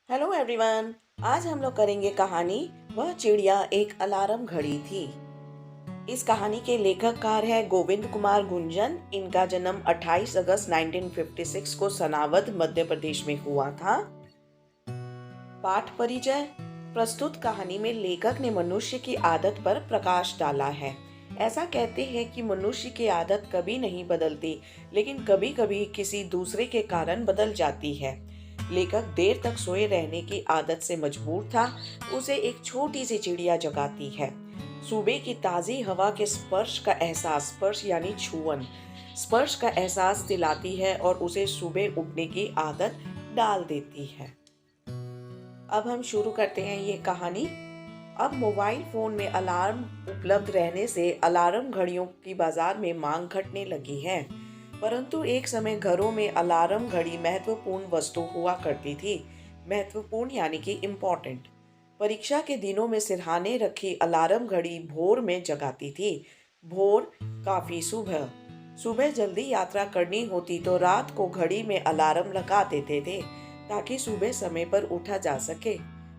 Hello everyone. आज हम लोग करेंगे कहानी वह चिड़िया एक अलार्म घड़ी थी। इस कहानी के लेखककार है गोविंद कुमार गुंजन। इनका जन्म 28 अगस्त 1956 को सनावद मध्य प्रदेश में हुआ था। पाठ परिचय। प्रस्तुत कहानी में लेखक ने मनुष्य की आदत पर प्रकाश डाला है। ऐसा कहते हैं कि मनुष्य की आदत कभी नहीं बदलती, लेकिन कभी कभी किसी दूसरे के कारण बदल जाती है। लेखक देर तक सोए रहने की आदत से मजबूर था। उसे एक छोटी सी चिड़िया जगाती है। सुबह की ताजी हवा के स्पर्श का एहसास, स्पर्श यानी छुअन, स्पर्श का एहसास दिलाती है और उसे सुबह उठने की आदत डाल देती है। अब हम शुरू करते हैं ये कहानी। अब मोबाइल फोन में अलार्म उपलब्ध रहने से अलार्म घड़ियों की बाजार में मांग घटने लगी है। परंतु एक समय घरों में अलार्म घड़ी महत्वपूर्ण वस्तु हुआ करती थी। महत्वपूर्ण यानी कि इम्पोर्टेंट। परीक्षा के दिनों में सिरहाने रखी अलार्म घड़ी भोर में जगाती थी। भोर काफी सुबह। सुबह जल्दी यात्रा करनी होती तो रात को घड़ी में अलार्म लगा देते थे ताकि सुबह समय पर उठा जा सके।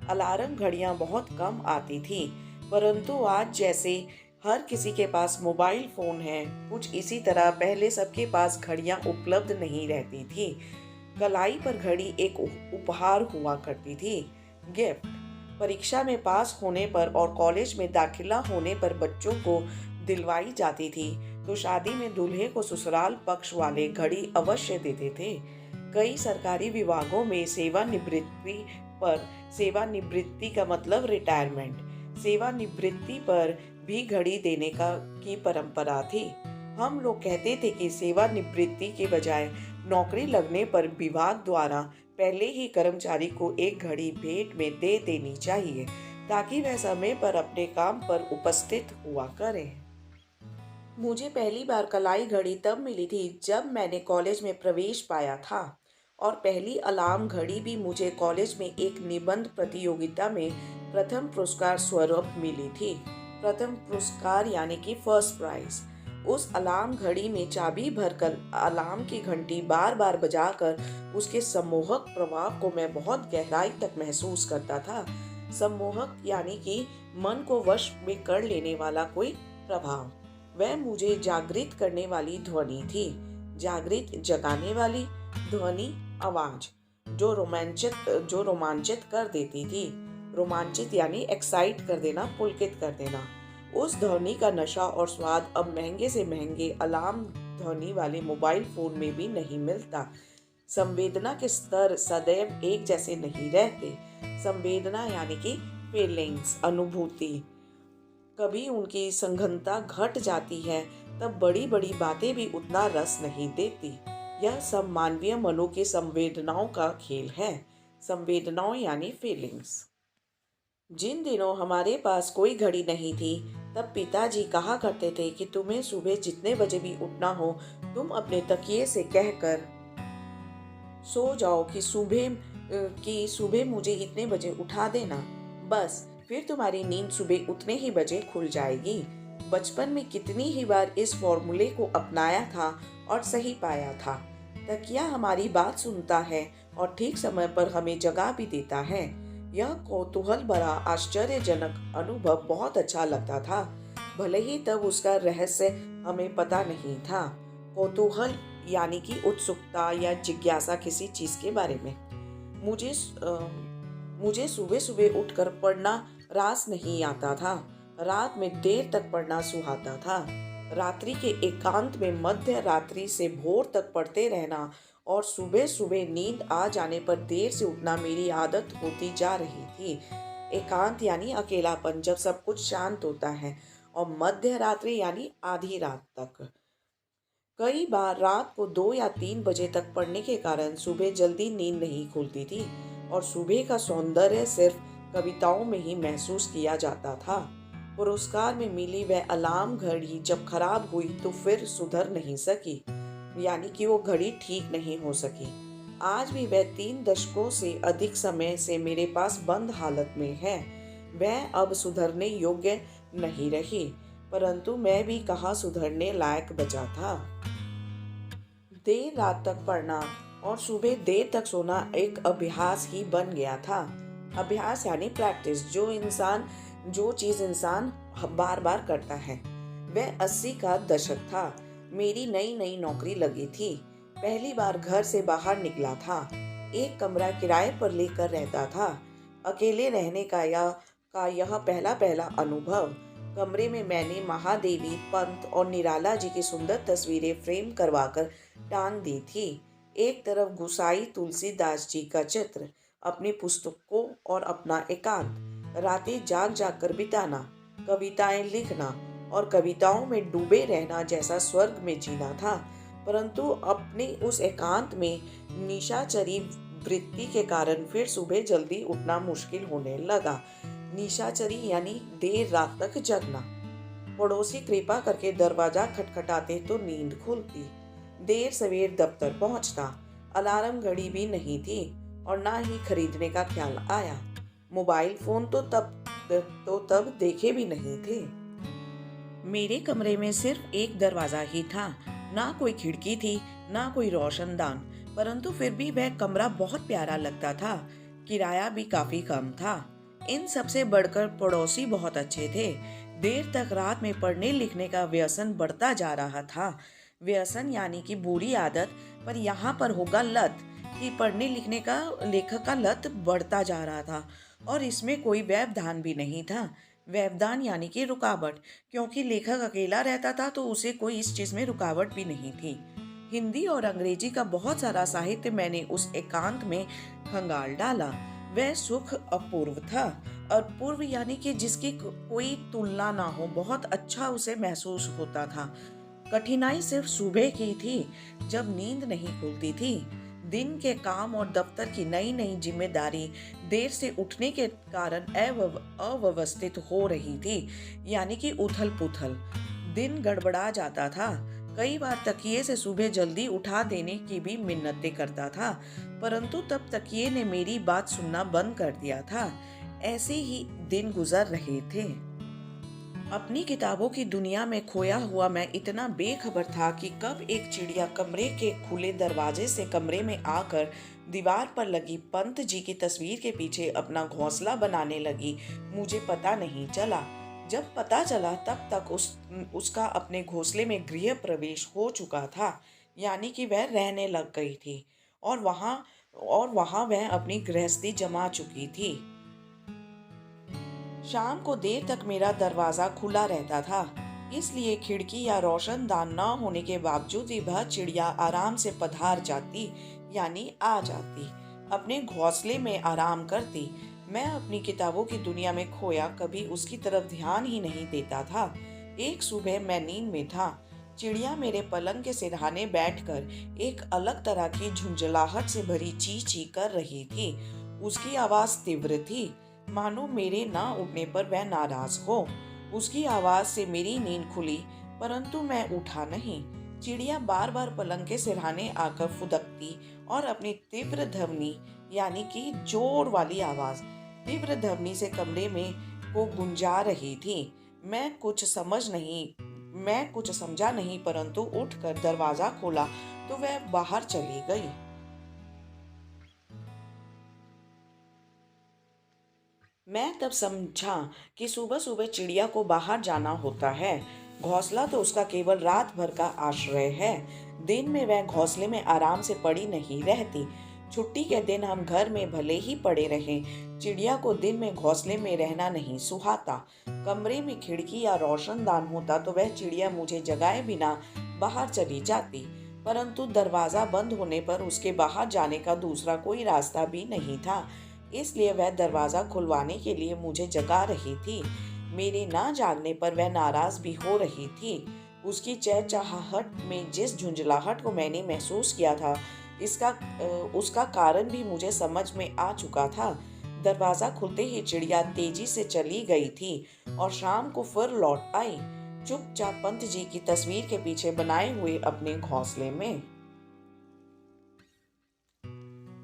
अलार्म घड़ियां बहुत कम आती थी, परंतु आज जैसे हर किसी के पास मोबाइल फोन है, कुछ इसी तरह पहले सबके पास घड़ियां उपलब्ध नहीं रहती थी। कलाई पर घड़ी एक उपहार हुआ करती थी, गिफ्ट। परीक्षा में पास होने पर और कॉलेज में दाखिला होने पर बच्चों को दिलवाई जाती थी, तो शादी में दूल्हे को ससुराल पक्ष वाले घड़ी अवश्य देते थे। कई सरकारी विभागों में सेवानिवृत्ति पर, सेवानिवृत्ति का मतलब रिटायरमेंट, सेवानिवृत्ति पर भी घड़ी देने की परंपरा थी। हम लोग कहते थे कि सेवानिवृत्ति के बजाय नौकरी लगने पर विभाग द्वारा पहले ही कर्मचारी को एक घड़ी भेंट में दे देनी चाहिए ताकि वह समय पर अपने काम पर उपस्थित हुआ करे। मुझे पहली बार कलाई घड़ी तब मिली थी जब मैंने कॉलेज में प्रवेश पाया था, और पहली अलार्म घड़ी भी मुझे कॉलेज में एक निबंध प्रतियोगिता में प्रथम पुरस्कार स्वरूप मिली थी। प्रथम पुरस्कार यानी कि फर्स्ट प्राइज। उस अलार्म घड़ी में चाबी भरकर अलार्म की घंटी बार बार बजाकर उसके सम्मोहक प्रभाव को मैं बहुत गहराई तक महसूस करता था। सम्मोहक यानी कि मन को वश में कर लेने वाला कोई प्रभाव। वह मुझे जागृत करने वाली ध्वनि थी। जागृत, जगाने वाली ध्वनि, आवाज जो रोमांचित कर देती थी। रोमांचित यानी एक्साइट कर देना, पुलकित कर देना। उस ध्वनि का नशा और स्वाद अब महंगे से महंगे अलार्म ध्वनि वाले मोबाइल फोन में भी नहीं मिलता। संवेदना के स्तर सदैव एक जैसे नहीं रहते। संवेदना यानी कि फीलिंग्स, अनुभूति, कभी उनकी सघनता घट जाती है, तब बड़ी बड़ी बातें भी उतना रस नहीं देती। यह सब मानवीय मनों की संवेदनाओं का खेल है। संवेदनाओं यानी फीलिंग्स। जिन दिनों हमारे पास कोई घड़ी नहीं थी, तब पिताजी कहा करते थे कि तुम्हें सुबह जितने बजे भी उठना हो, तुम अपने तकिए से कहकर सो जाओ कि सुबह मुझे इतने बजे उठा देना। बस फिर तुम्हारी नींद सुबह उतने ही बजे खुल जाएगी। बचपन में कितनी ही बार इस फॉर्मूले को अपनाया था और सही पाया था। तकिया हमारी बात सुनता है और ठीक समय पर हमें जगा भी देता है। यह कौतूहल भरा आश्चर्यजनक अनुभव बहुत अच्छा लगता था, भले ही तब उसका रहस्य हमें पता नहीं था। कौतूहल यानी कि उत्सुकता या जिज्ञासा किसी चीज के बारे में। मुझे मुझे सुबह सुबह उठकर पढ़ना रास नहीं आता था। रात में देर तक पढ़ना सुहाता था। रात्रि के एकांत में मध्य रात्रि से भोर तक पढ़ते रहना और सुबह सुबह नींद आ जाने पर देर से उठना मेरी आदत होती जा रही थी। एकांत यानी अकेलापन, जब सब कुछ शांत होता है, और मध्य रात्रि यानी आधी रात तक। कई बार रात को 2 या 3 बजे तक पढ़ने के कारण सुबह जल्दी नींद नहीं खुलती थी, और सुबह का सौंदर्य सिर्फ कविताओं में ही महसूस किया जाता था। पुरस्कार में मिली वह अलार्म घड़ी जब खराब हुई तो फिर सुधर नहीं सकी, यानी कि वो घड़ी ठीक नहीं हो सकी। आज भी वह 3 दशकों से अधिक समय से मेरे पास बंद हालत में है। वह अब सुधरने योग्य नहीं रही, परंतु मैं भी कहाँ सुधरने लायक बचा था। देर रात तक पढ़ना और सुबह देर तक सोना एक अभ्यास ही बन गया था। अभ्यास यानी प्रैक्टिस, जो चीज इंसान बार बार करता है। वह 80 का दशक था। मेरी नई नई नौकरी लगी थी। पहली बार घर से बाहर निकला था। एक कमरा किराए पर लेकर रहता था। अकेले रहने का यह पहला पहला अनुभव। कमरे में मैंने महादेवी, पंत और निराला जी की सुंदर तस्वीरें फ्रेम करवाकर टांग दी थी। एक तरफ गुसाई तुलसीदास जी का चित्र, अपनी पुस्तकों और अपना एकांत, रातें जाग जाग कर बिताना, कविताएं लिखना और कविताओं में डूबे रहना जैसा स्वर्ग में जीना था। परंतु अपने उस एकांत में निशाचरी वृत्ति के कारण फिर सुबह जल्दी उठना मुश्किल होने लगा। निशाचरी यानी देर रात तक जगना। पड़ोसी कृपा करके दरवाजा खटखटाते तो नींद खुलती। देर सवेर दफ्तर पहुंचता। अलार्म घड़ी भी नहीं थी और ना ही खरीदने का ख्याल आया। मोबाइल फोन तो तब देखे भी नहीं थे। मेरे कमरे में सिर्फ एक दरवाजा ही था। ना कोई खिड़की थी, ना कोई रोशनदान, परंतु फिर भी वह कमरा बहुत प्यारा लगता था। किराया भी काफी कम था। इन सबसे बढ़कर पड़ोसी बहुत अच्छे थे। देर तक रात में पढ़ने लिखने का व्यसन बढ़ता जा रहा था। व्यसन यानी कि बुरी आदत, पर यहाँ पर होगा लत, कि पढ़ने लिखने का लेखक का लत बढ़ता जा रहा था और इसमें कोई व्यवधान भी नहीं था। व्यवधान यानी कि रुकावट, क्योंकि लेखक अकेला रहता था तो उसे कोई इस चीज में रुकावट भी नहीं थी। हिंदी और अंग्रेजी का बहुत सारा साहित्य मैंने उस एकांत में खंगाल डाला। वह सुख अपूर्व था। अपूर्व यानी कि जिसकी कोई तुलना ना हो, बहुत अच्छा उसे महसूस होता था। कठिनाई सिर्फ सुबह की थी, जब नींद नहीं खुलती थी। दिन के काम और दफ्तर की नई नई जिम्मेदारी देर से उठने के कारण अव्यवस्थित हो रही थी, यानी कि उथल पुथल। दिन गड़बड़ा जाता था। कई बार तकिए से सुबह जल्दी उठा देने की भी मिन्नतें करता था, परंतु तब तकिए ने मेरी बात सुनना बंद कर दिया था। ऐसे ही दिन गुजर रहे थे। अपनी किताबों की दुनिया में खोया हुआ मैं इतना बेखबर था कि कब एक चिड़िया कमरे के खुले दरवाजे से कमरे में आकर दीवार पर लगी पंत जी की तस्वीर के पीछे अपना घोंसला बनाने लगी, मुझे पता नहीं चला। जब पता चला तब तक उसका अपने घोंसले में गृह प्रवेश हो चुका था, यानी कि वह रहने लग गई थी और वहाँ वह अपनी गृहस्थी जमा चुकी थी। शाम को देर तक मेरा दरवाजा खुला रहता था, इसलिए खिड़की या रोशनदान न होने के बावजूद भी वह चिड़िया आराम से पधार जाती, यानी आ जाती, अपने घोंसले में आराम करती। मैं अपनी किताबों की दुनिया में खोया कभी उसकी तरफ ध्यान ही नहीं देता था। एक सुबह मैं नींद में था। चिड़िया मेरे पलंग के सिरहाने बैठकर एक अलग तरह की झुंझलाहट से भरी ची ची कर रही थी। उसकी आवाज तीव्र थी, मानो मेरे ना उठने पर वह नाराज हो। उसकी आवाज से मेरी नींद खुली, परंतु मैं उठा नहीं। चिड़िया बार बार पलंग के सिरहाने आकर फुदकती और अपनी तीव्र ध्वनि, यानी कि जोर वाली आवाज, तीव्र ध्वनि से कमरे में को गुंजा रही थी। मैं कुछ समझा नहीं, परंतु उठकर दरवाजा खोला तो वह बाहर चली गई। मैं तब समझा कि सुबह सुबह चिड़िया को बाहर जाना होता है। घोंसला तो उसका केवल रात भर का आश्रय है। दिन में वह घोंसले में आराम से पड़ी नहीं रहती। छुट्टी के दिन हम घर में भले ही पड़े रहें, चिड़िया को दिन में घोंसले में रहना नहीं सुहाता। कमरे में खिड़की या रोशनदान होता तो वह चिड़िया मुझे जगाए बिना बाहर चली जाती, परंतु दरवाजा बंद होने पर उसके बाहर जाने का दूसरा कोई रास्ता भी नहीं था, इसलिए वह दरवाजा खुलवाने के लिए मुझे जगा रही थी। मेरे ना जागने पर वह नाराज भी हो रही थी। उसकी चहचहाहट में जिस झुंझलाहट को मैंने महसूस किया था, उसका कारण भी मुझे समझ में आ चुका था। दरवाजा खुलते ही चिड़िया तेजी से चली गई थी और शाम को फिर लौट आई, चुपचाप पंत जी की तस्वीर के पीछे बनाए हुए अपने घोंसले में।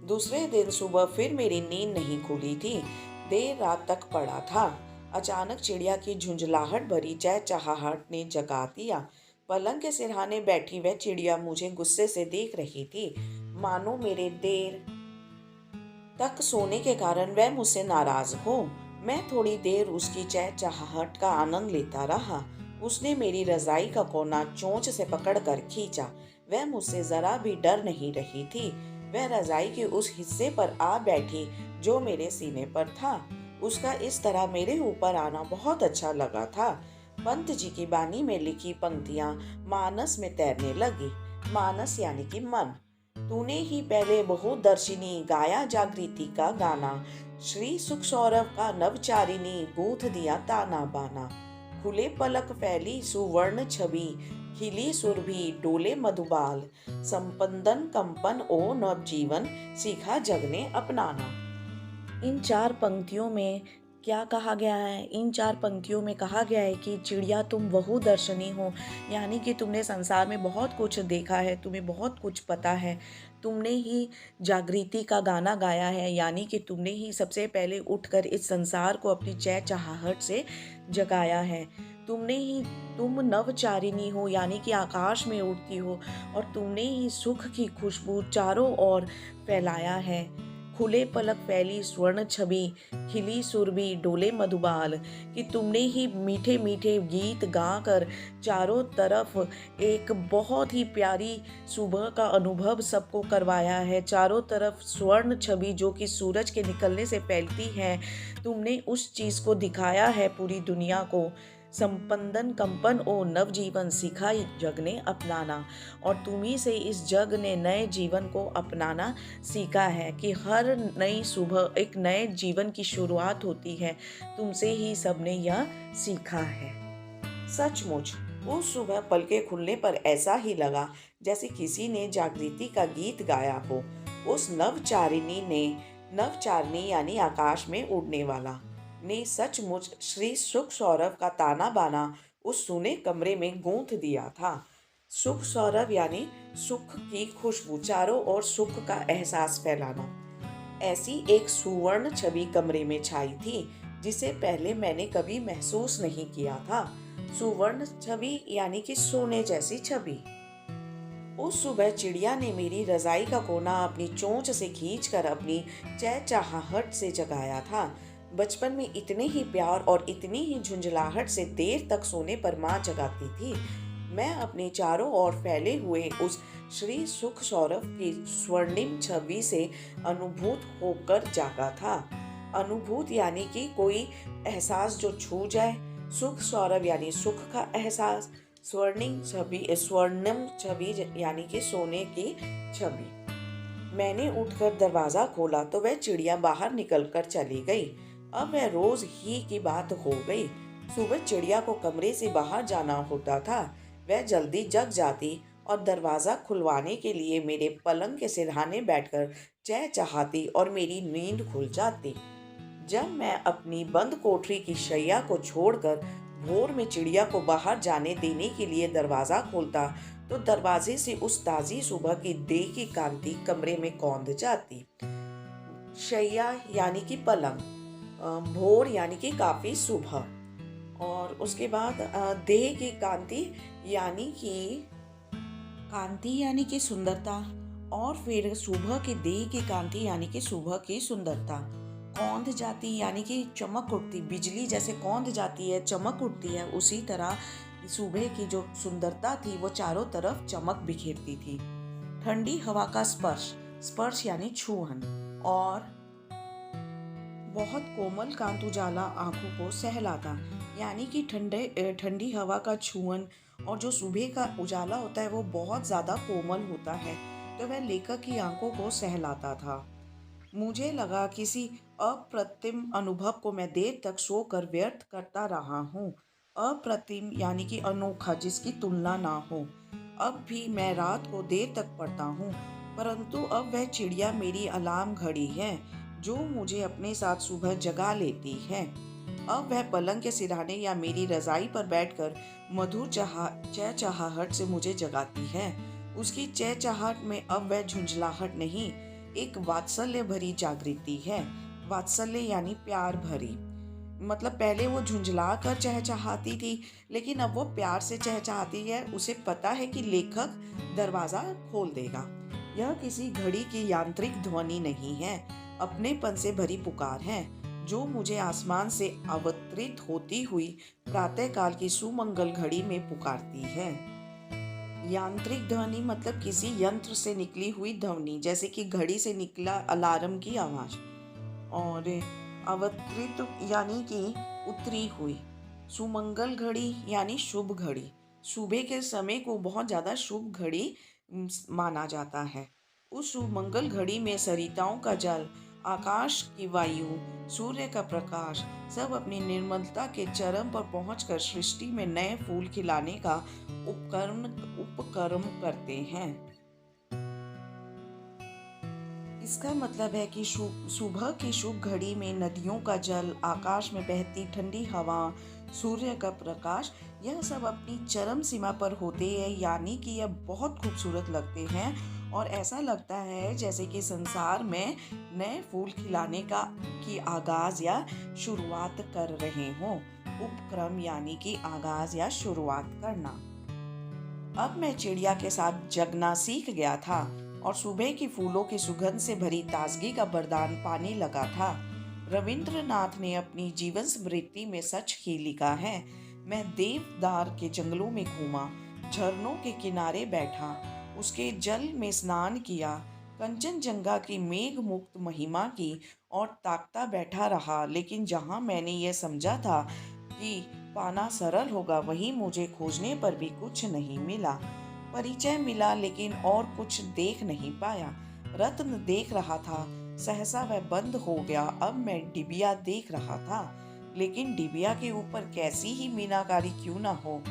दूसरे दिन सुबह फिर मेरी नींद नहीं खुली थी। देर रात तक पड़ा था। अचानक चिड़िया की झुंझलाहट भरी चहचहाहट ने जगा दिया। पलंग के सिरहाने बैठी वह चिड़िया मुझे गुस्से से देख रही थी। मानो मेरे देर तक सोने के कारण वह मुझसे नाराज हो। मैं थोड़ी देर उसकी चहचहाहट का आनंद लेता रहा। उसने मेरी रजाई का कोना चोंच से पकड़कर खींचा। वह मुझसे जरा भी डर नहीं रही थी। वह रजाई के उस हिस्से पर आ बैठी जो मेरे सीने पर था। उसका इस तरह मेरे ऊपर आना बहुत अच्छा लगा था। पंत जी की बानी में लिखी पंक्तियां मानस में तैरने लगी। मानस यानी कि मन। तूने ही पहले बहुदर्शिनी गाया जागृति का गाना। श्री सुख सौरभ का नवचारिणी गूंथ दिया ताना बाना। खुले पलक फैली सुवर्ण छवि खिली सुरभि डोले मधुबाल। संपंदन कंपन ओ नवजीवन सीखा जग ने अपनाना। इन चार पंक्तियों में क्या कहा गया है? इन चार पंक्तियों में कहा गया है कि चिड़िया तुम बहुदर्शनी हो, यानी कि तुमने संसार में बहुत कुछ देखा है, तुम्हें बहुत कुछ पता है। तुमने ही जागृति का गाना गाया है, यानी कि तुमने ही सबसे पहले उठकर इस संसार को अपनी चहचहाहट से जगाया है। तुम नवचारिणी हो, यानी कि आकाश में उड़ती हो, और तुमने ही सुख की खुशबू चारों ओर फैलाया है। खुले पलक फैली स्वर्ण छवि खिली सुरभि डोले मधुबाल, कि तुमने ही मीठे मीठे गीत गाकर चारों तरफ एक बहुत ही प्यारी सुबह का अनुभव सबको करवाया है। चारों तरफ स्वर्ण छवि जो कि सूरज के निकलने से फैलती है, तुमने उस चीज़ को दिखाया है पूरी दुनिया को। संपंदन कंपन ओ नवजीवन सिखाई जग ने अपनाना, और तुम्ही से इस जग ने नए जीवन को अपनाना सीखा है कि हर नई सुबह एक नए जीवन की शुरुआत होती है। तुमसे ही सबने यह सीखा है। सचमुच उस सुबह पलके खुलने पर ऐसा ही लगा जैसे किसी ने जागृति का गीत गाया हो। उस नवचारिणी यानी आकाश में उड़ने वाला ने सचमुच श्री सुख सौरभ का ताना बाना उस सूने कमरे में गूंथ दिया था। सुख सौरभ यानी सुख की खुशबू, चारों ओर सुख का एहसास फैलाना। ऐसी एक सुवर्ण छवि कमरे में छाई थी जिसे पहले मैंने कभी महसूस नहीं किया था। सुवर्ण छवि यानी कि सोने जैसी छवि। उस सुबह चिड़िया ने मेरी रजाई का कोना अपनी चोंच से खींचकर अपनी चहचहाहट से जगाया था। बचपन में इतने ही प्यार और इतनी ही झुंझलाहट से देर तक सोने पर माँ जगाती थी। मैं अपने चारों ओर फैले हुए उस श्री सुख सौरभ की स्वर्णिम छवि से अनुभूत होकर जागा था। अनुभूत यानी कि कोई एहसास जो छू जाए। सुख सौरभ यानी सुख का एहसास। स्वर्णिम छवि यानी कि सोने की छवि। मैंने उठकर दरवाजा खोला तो वह चिड़िया बाहर निकलकर चली गई। अब वह रोज ही की बात हो गई। सुबह चिड़िया को कमरे से बाहर जाना होता था। वह जल्दी जग जाती और दरवाजा खुलवाने के लिए मेरे पलंग के सिरहाने बैठकर चहचहाती और मेरी नींद खुल जाती। जब मैं अपनी बंद कोठरी की शैया को छोड़कर भोर में चिड़िया को बाहर जाने देने के लिए दरवाजा खोलता तो दरवाजे से उस ताजी सुबह की देह की कांति कमरे में कौंध जाती। शैया यानी कि पलंग, भोर यानी कि काफी सुबह, और उसके बाद देह की कांति यानी कि सुंदरता, और फिर सुबह की देह की कांति यानी कि सुबह की सुंदरता। कौंध जाती यानी कि चमक उठती, बिजली जैसे कौंध जाती है, चमक उठती है, उसी तरह सुबह की जो सुंदरता थी वो चारों तरफ चमक बिखेरती थी। ठंडी हवा का स्पर्श यानी छूहन, और बहुत कोमल कांत उजाला आंखों को सहलाता, यानी कि ठंडी हवा का छूहन, और जो सुबह का उजाला होता है वो बहुत ज़्यादा कोमल होता है, तो वह लेखक की आंखों को सहलाता था। मुझे लगा किसी अप्रतिम अनुभव को मैं देर तक सोकर व्यर्थ करता रहा हूँ। अप्रतिम यानी कि अनोखा, जिसकी तुलना ना हो। अब भी मैं रात को देर तक पढ़ता हूँ, परंतु अब वह चिड़िया मेरी अलार्म घड़ी है जो मुझे अपने साथ सुबह जगा लेती है। अब वह पलंग के सिरहाने या मेरी रजाई पर बैठकर मधुर चहचहाहट से मुझे जगाती है। उसकी चहचहाहट में अब वह झुंझलाहट नहीं, एक वात्सल्य भरी जागृति है। वात्सल्य यानी प्यार भरी, मतलब पहले वो झुंझला कर चहचहाती थी, लेकिन अब वो प्यार से चहचहाती है। उसे पता है कि लेखक दरवाजा खोल देगा। यह किसी घड़ी की यांत्रिक ध्वनि नहीं है, अपनेपन से भरी पुकार है जो मुझे आसमान से अवतरित होती हुई प्रातःकाल की सुमंगल घड़ी में पुकारती है। यांत्रिक ध्वनि मतलब किसी यंत्र से निकली हुई ध्वनि, जैसे कि घड़ी से निकला अलार्म की आवाज। और अवतरित यानी कि उतरी हुई। सुमंगल घड़ी यानी शुभ घड़ी। सुबह के समय को बहुत ज़्यादा शुभ घड़ी माना जाता है। उस सुमंगल घड़ी में सरिताओं का जल, आकाश की वायु, सूर्य का प्रकाश सब अपनी निर्मलता के चरम पर पहुंचकर सृष्टि में नए फूल खिलाने का उपक्रम करते हैं। इसका मतलब है कि सुबह की शुभ घड़ी में नदियों का जल, आकाश में बहती ठंडी हवा, सूर्य का प्रकाश, यह सब अपनी चरम सीमा पर होते हैं, यानी कि यह बहुत खूबसूरत लगते हैं और ऐसा लगता है जैसे कि संसार में नए फूल खिलाने की आगाज या शुरुआत कर रहे हों। उपक्रम यानी कि आगाज या शुरुआत करना। अब मैं चिड़िया के साथ जगना सीख गया था और सुबह की फूलों की सुगंध से भरी ताजगी का वरदान पाने लगा था। रविंद्रनाथ ने अपनी जीवन स्मृति में सच ही लिखा है, मैं देवदार के जंगलों में घूमा, झरनों के किनारे बैठा, उसके जल में स्नान किया, कंचनजंगा की मेघ मुक्त महिमा की और ताकता बैठा रहा, लेकिन जहां मैंने यह समझा था कि पाना सरल होगा, वहीं मुझे खोजने पर भी कुछ नहीं मिला। परिचय मिला लेकिन और कुछ देख नहीं पाया। रत्न देख रहा था, सहसा वह बंद हो गया। अब मैं डिबिया देख रहा था, लेकिन डिबिया के ऊपर कैसी ही मीनाकारी क्यों ना हो,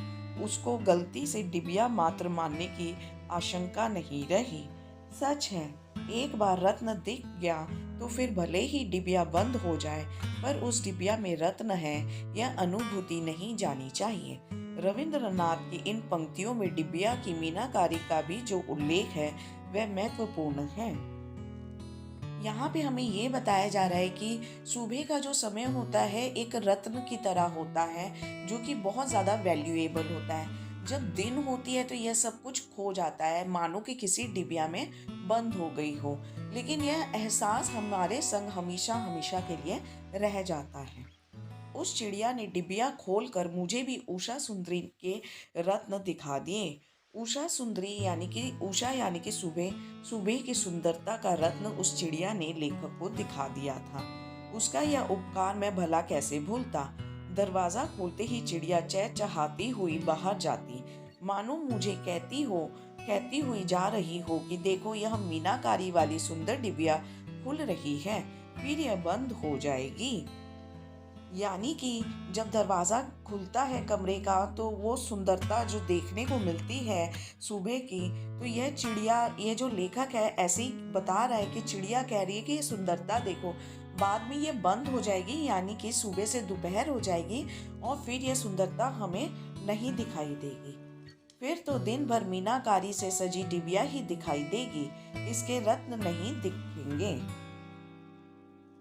उसको गलती से डिबिया मात्र मानने की आशंका नहीं रही। सच है, एक बार रत्न दिख गया तो फिर भले ही डिबिया बंद हो जाए, पर उस डिबिया में रत्न है यह अनुभूति नहीं जानी चाहिए। रविंद्रनाथ की इन पंक्तियों में डिबिया की मीनाकारी का भी जो उल्लेख है वह महत्वपूर्ण है। यहाँ पे हमें ये बताया जा रहा है कि सुबह का जो समय होता है एक रत्न की तरह होता है, जो कि बहुत ज़्यादा वैल्यूएबल होता है। जब दिन होती है तो यह सब कुछ खो जाता है, मानो कि किसी डिबिया में बंद हो गई हो, लेकिन यह एहसास हमारे संग हमेशा हमेशा के लिए रह जाता है। उस चिड़िया ने डिबिया खोलकर मुझे भी उषा सुंदरी के रत्न दिखा दिए। उषा सुंदरी यानी कि सुबह, सुबह की सुंदरता का रत्न उस चिड़िया ने लेखक को दिखा दिया था। उसका यह उपकार मैं भला कैसे भूलता। दरवाजा खोलते ही चिड़िया चहचहाती हुई बाहर जाती, मानो मुझे कहती हुई जा रही हो कि देखो यह मीनाकारी वाली सुंदर डिबिया खुल रही है, फिर यह बंद हो जाएगी। यानी कि जब दरवाज़ा खुलता है कमरे का तो वो सुंदरता जो देखने को मिलती है सुबह की, तो ये जो लेखक है ऐसे ही बता रहा है कि चिड़िया कह रही है कि ये सुंदरता देखो, बाद में ये बंद हो जाएगी, यानी कि सुबह से दोपहर हो जाएगी और फिर ये सुंदरता हमें नहीं दिखाई देगी। फिर तो दिन भर मीनाकारी से सजी डिबिया ही दिखाई देगी, इसके रत्न नहीं दिखेंगे।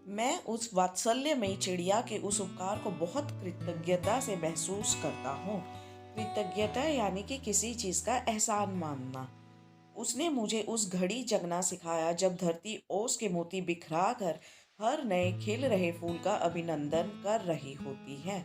मैं उस वात्सल्यमयी चिड़िया के उस उपकार को बहुत कृतज्ञता से महसूस करता हूँ। कृतज्ञता यानी कि किसी चीज का एहसान मानना। उसने मुझे उस घड़ी जगना सिखाया जब धरती ओस के मोती बिखरा कर हर नए खिल रहे फूल का अभिनंदन कर रही होती है।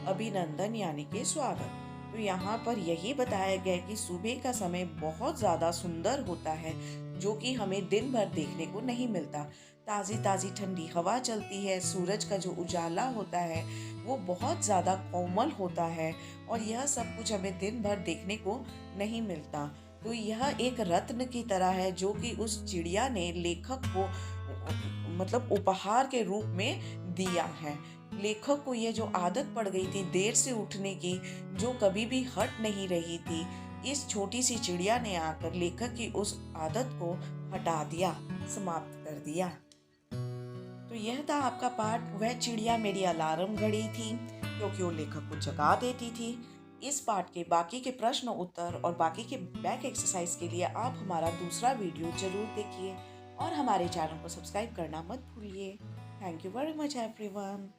अभिनंदन यानी कि स्वागत। तो यहाँ पर यही बताया गया कि सुबह का समय बहुत ज़्यादा सुंदर होता है, जो कि हमें दिन भर देखने को नहीं मिलता। ताज़ी ताज़ी ठंडी हवा चलती है, सूरज का जो उजाला होता है वो बहुत ज़्यादा कोमल होता है और यह सब कुछ हमें दिन भर देखने को नहीं मिलता। तो यह एक रत्न की तरह है जो कि उस चिड़िया ने लेखक को मतलब उपहार के रूप में दिया है। लेखक को ये जो आदत पड़ गई थी देर से उठने की, जो कभी भी हट नहीं रही थी, इस छोटी सी चिड़िया ने आकर लेखक की उस आदत को हटा दिया, समाप्त कर दिया। तो यह था आपका पाठ, वह चिड़िया मेरी अलार्म घड़ी थी, क्योंकि वो लेखक को जगा देती थी। इस पाठ के बाकी के प्रश्न उत्तर और बाकी के बैक एक्सरसाइज के लिए आप हमारा दूसरा वीडियो जरूर देखिए और हमारे चैनल को सब्सक्राइब करना मत भूलिए। Thank you very much everyone.